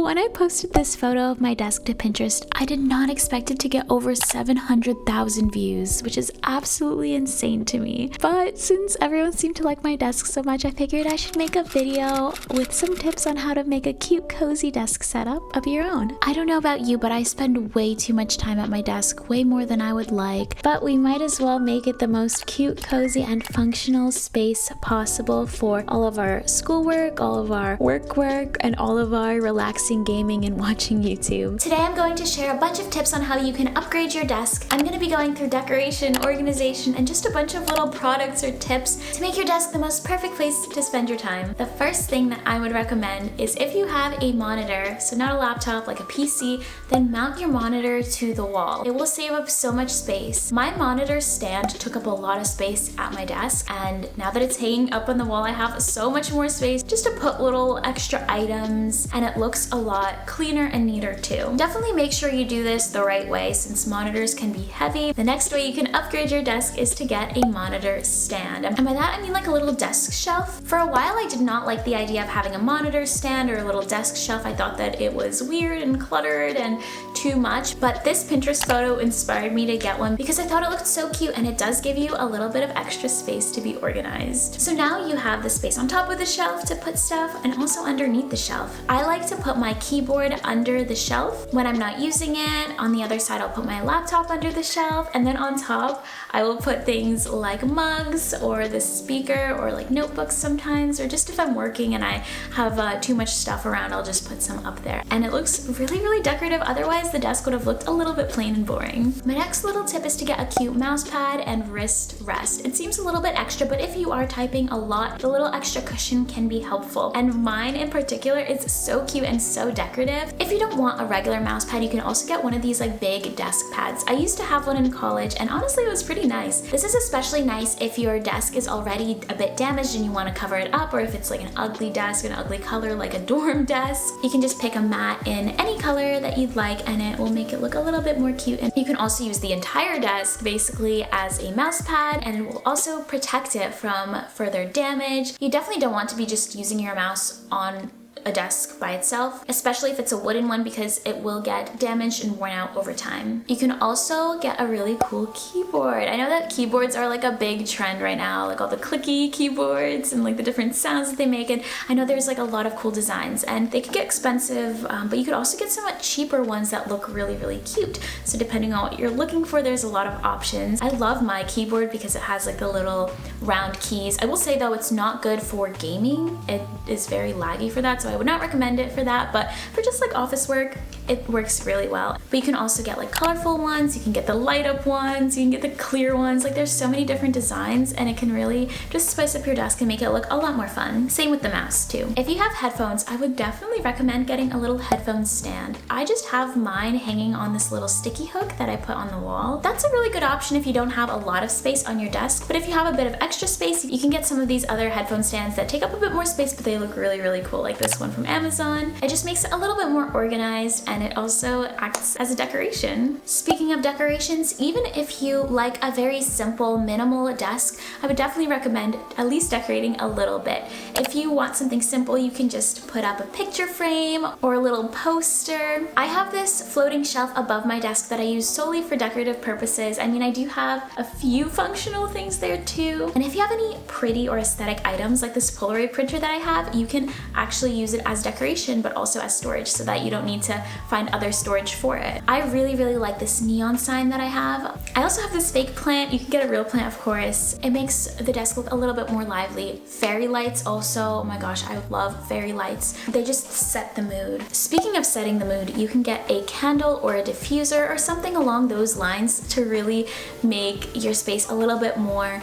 When I posted this photo of my desk to Pinterest, I did not expect it to get over 700,000 views, which is absolutely insane to me. But since everyone seemed to like my desk so much, I figured I should make a video with some tips on how to make a cute, cozy desk setup of your own. I don't know about you, but I spend way too much time at my desk, way more than I would like. But we might as well make it the most cute, cozy, and functional space possible for all of our schoolwork, all of our work, and all of our relaxing gaming and watching YouTube. Today I'm going to share a bunch of tips on how you can upgrade your desk. I'm going to be going through decoration, organization, and just a bunch of little products or tips to make your desk the most perfect place to spend your time. The first thing that I would recommend is if you have a monitor, so not a laptop like a PC, then mount your monitor to the wall. It will save up so much space. My monitor stand took up a lot of space at my desk, and now that it's hanging up on the wall, I have so much more space just to put little extra items, and it looks a lot cleaner and neater too. Definitely make sure you do this the right way since monitors can be heavy. The next way you can upgrade your desk is to get a monitor stand. And by that I mean like a little desk shelf. For a while I did not like the idea of having a monitor stand or a little desk shelf. I thought that it was weird and cluttered and too much, but this Pinterest photo inspired me to get one because I thought it looked so cute, and it does give you a little bit of extra space to be organized. So now you have the space on top of the shelf to put stuff and also underneath the shelf. I like to put my keyboard under the shelf when I'm not using it. On the other side I'll put my laptop under the shelf, and then on top I will put things like mugs or the speaker or like notebooks sometimes, or just if I'm working and I have too much stuff around, I'll just put some up there. And it looks really decorative. Otherwise the desk would have looked a little bit plain and boring. My next little tip is to get a cute mouse pad and wrist rest. It seems a little bit extra, but if you are typing a lot, the little extra cushion can be helpful. And mine in particular is so cute and so decorative. If you don't want a regular mouse pad, you can also get one of these like big desk pads. I used to have one in college, and honestly it was pretty nice. This is especially nice if your desk is already a bit damaged and you want to cover it up, or if it's like an ugly desk, an ugly color like a dorm desk. You can just pick a mat in any color that you'd like, and it will make it look a little bit more cute. And you can also use the entire desk basically as a mouse pad, and it will also protect it from further damage. You definitely don't want to be just using your mouse on a desk by itself, especially if it's a wooden one, because it will get damaged and worn out over time. You can also get a really cool keyboard. I know that keyboards are like a big trend right now, like all the clicky keyboards and like the different sounds that they make, and I know there's like a lot of cool designs, and they could get expensive, but you could also get somewhat cheaper ones that look really cute. So depending on what you're looking for, there's a lot of options. I love my keyboard because it has like the little round keys. I will say though, it's not good for gaming. It is very laggy for that, so I would not recommend it for that, but for just like office work, it works really well. But you can also get like colorful ones, you can get the light up ones, you can get the clear ones. Like there's so many different designs, and it can really just spice up your desk and make it look a lot more fun. Same with the mouse too. If you have headphones, I would definitely recommend getting a little headphone stand. I just have mine hanging on this little sticky hook that I put on the wall. That's a really good option if you don't have a lot of space on your desk, but if you have a bit of extra space, you can get some of these other headphone stands that take up a bit more space, but they look really cool, like this one from Amazon. It just makes it a little bit more organized, and it also acts as a decoration. Speaking of decorations, even if you like a very simple, minimal desk, I would definitely recommend at least decorating a little bit. If you want something simple, you can just put up a picture frame or a little poster. I have this floating shelf above my desk that I use solely for decorative purposes. I mean, I do have a few functional things there too. And if you have any pretty or aesthetic items like this Polaroid printer that I have, you can actually use it as decoration but also as storage, so that you don't need to find other storage for it. I really like this neon sign that I have. I also have this fake plant. You can get a real plant, of course. It makes the desk look a little bit more lively. Fairy lights also, oh my gosh, I love fairy lights. They just set the mood. Speaking of setting the mood, you can get a candle or a diffuser or something along those lines to really make your space a little bit more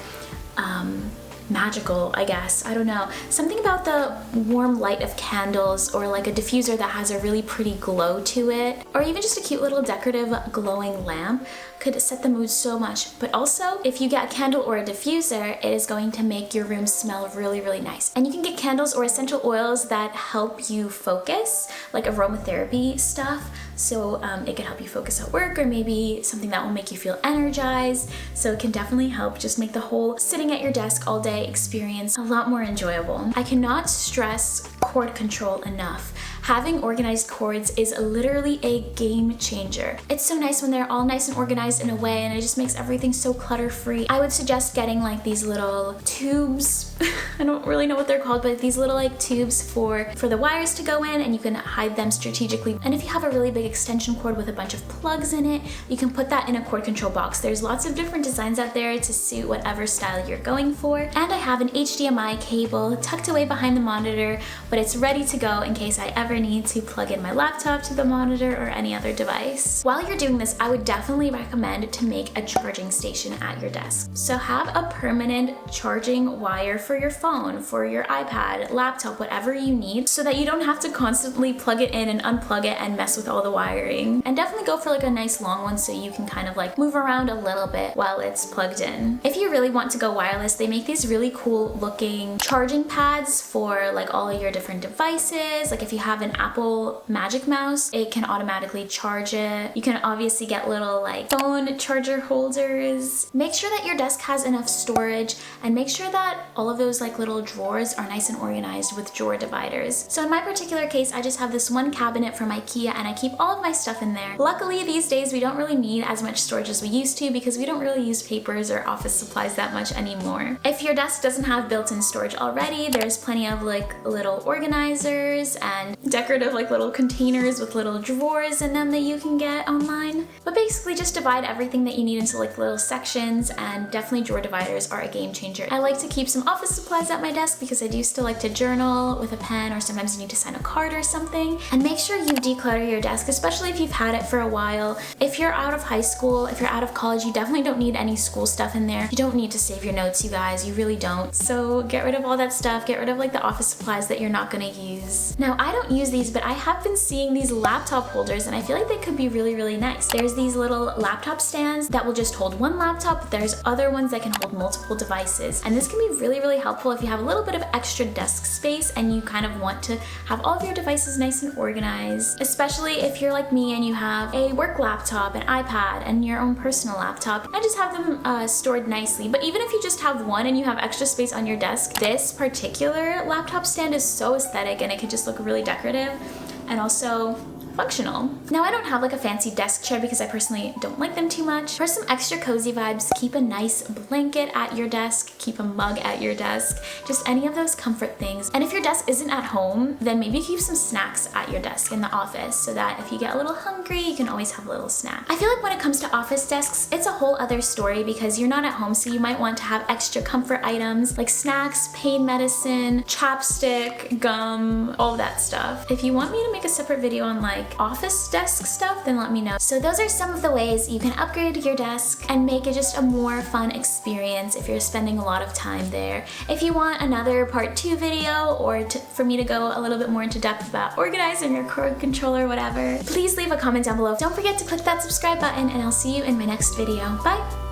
magical, I guess. I don't know. Something about the warm light of candles, or like a diffuser that has a really pretty glow to it, or even just a cute little decorative glowing lamp could set the mood so much. But also, if you get a candle or a diffuser, it is going to make your room smell really nice. And you can get candles or essential oils that help you focus, like aromatherapy stuff. So it can help you focus at work, or maybe something that will make you feel energized. So it can definitely help just make the whole sitting at your desk all day experience a lot more enjoyable. I cannot stress cord control enough. Having organized cords is literally a game changer. It's so nice when they're all nice and organized in a way, and it just makes everything so clutter-free. I would suggest getting like these little tubes. I don't really know what they're called, but these little like tubes for the wires to go in, and you can hide them strategically. And if you have a really big extension cord with a bunch of plugs in it, you can put that in a cord control box. There's lots of different designs out there to suit whatever style you're going for. And I have an HDMI cable tucked away behind the monitor, but it's ready to go in case I ever need to plug in my laptop to the monitor or any other device. While you're doing this, I would definitely recommend to make a charging station at your desk. So have a permanent charging wire for your phone, for your iPad, laptop, whatever you need, so that you don't have to constantly plug it in and unplug it and mess with all the wiring. And definitely go for like a nice long one so you can kind of like move around a little bit while it's plugged in. If you really want to go wireless, they make these really cool looking charging pads for like all of your different devices. Like if you have an Apple Magic Mouse, it can automatically charge it. You can obviously get little like phone charger holders. Make sure that your desk has enough storage, and make sure that all of those like little drawers are nice and organized with drawer dividers. So in my particular case, I just have this one cabinet from IKEA, and I keep all of my stuff in there. Luckily these days we don't really need as much storage as we used to, because we don't really use papers or office supplies that much anymore. If your desk doesn't have built-in storage already, there's plenty of like little organizers and decorative like little containers with little drawers in them that you can get online. But basically just divide everything that you need into like little sections, and definitely drawer dividers are a game changer. I like to keep some office supplies at my desk because I do still like to journal with a pen, or sometimes you need to sign a card or something. And make sure you declutter your desk, especially if you've had it for a while. If you're out of high school, if you're out of college, you definitely don't need any school stuff in there. You don't need to save your notes, you guys, you really don't. So get rid of all that stuff, get rid of like the office supplies that you're not gonna use. Now I don't use these, but I have been seeing these laptop holders, and I feel like they could be really, really nice. There's these little laptop stands that will just hold one laptop, but there's other ones that can hold multiple devices. And this can be really, really helpful if you have a little bit of extra desk space and you kind of want to have all of your devices nice and organized, especially if you're like me and you have a work laptop, an iPad, and your own personal laptop, and just have them stored nicely. But even if you just have one and you have extra space on your desk, this particular laptop stand is so aesthetic, and it can just look really decorative and also functional. Now I don't have like a fancy desk chair because I personally don't like them too much. For some extra cozy vibes, keep a nice blanket at your desk, keep a mug at your desk, just any of those comfort things. And if your desk isn't at home, then maybe keep some snacks at your desk in the office, so that if you get a little hungry, you can always have a little snack. I feel like when it comes to office desks, it's a whole other story because you're not at home, so you might want to have extra comfort items like snacks, pain medicine, chapstick, gum, all that stuff. If you want me to make a separate video on like office desk stuff, then let me know. So those are some of the ways you can upgrade your desk and make it just a more fun experience if you're spending a lot of time there. If you want another part 2 video, or for me to go a little bit more into depth about organizing your cord controller, whatever, please leave a comment down below. Don't forget to click that subscribe button, and I'll see you in my next video. Bye!